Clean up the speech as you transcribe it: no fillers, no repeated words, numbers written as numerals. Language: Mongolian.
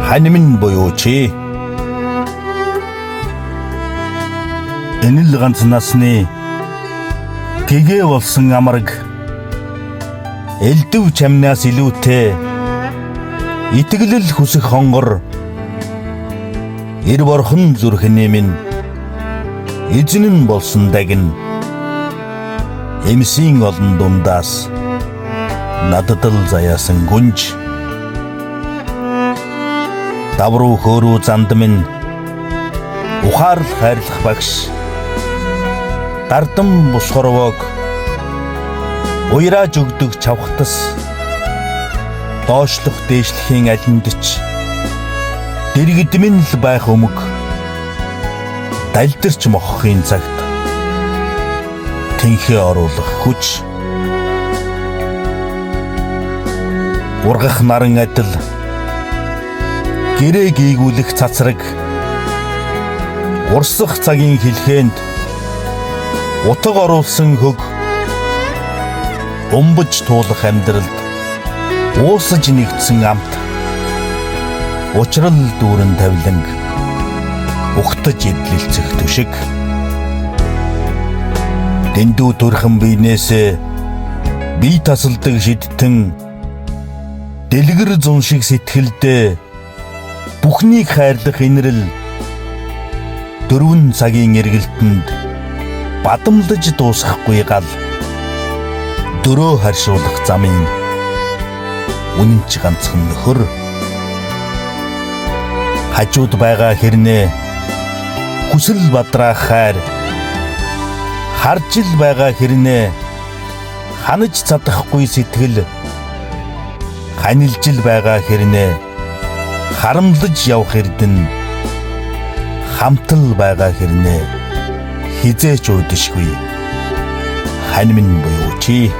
Хань минь буюу чи. Энэ л ганц насны гэгээ болсон амраг элдв чамнаас илүүтэй итгэлэл хүсэх хонгор эр борхон зүрхний минь эзэн нь болсон дагин эмсийн олон дундаас надад л заяасан гүнж давруу хөөрөө занд минь ухаарл хайрлах багш дардам бусхорвог уйрааж өгдөг чавхтас доошлох дээшлэхийн алиндч дэргэдмэн л байх өмг дальдэрч мохохын цагт тэнхээ оруулах хүч ургах наран адил гэрээ гийгүүлэх цацраг урсах цагийн хэлхээнд утга оруулсан хөг умбаж туулах амьдралд уусаж нэгдсэн амт учрал дүүрэн тавиланг ухтаж эдлэлцэх түшиг дэндүү төрхөн биенээсээ бие тасалдаг шидтэн дэлгэр зун шиг сэтгэлдээ бүхнийг хайрлах инрэл дөрвөн цагийн эргэлтэнд бадамлаж дуусахгүй гал дөрөө харшуулах замын үнэн ч ганцхан нөхөр хажууд байгаа хэрнээ хүсэл бадраах хайр харж л байгаа хэрнээ ханаж цадахгүй сэтгэл ханилж л байгаа хэрнээ харамлаж явах эрдэн хамтал байгаа хэрнээ хизээч уудашгүй хань минь буюу чи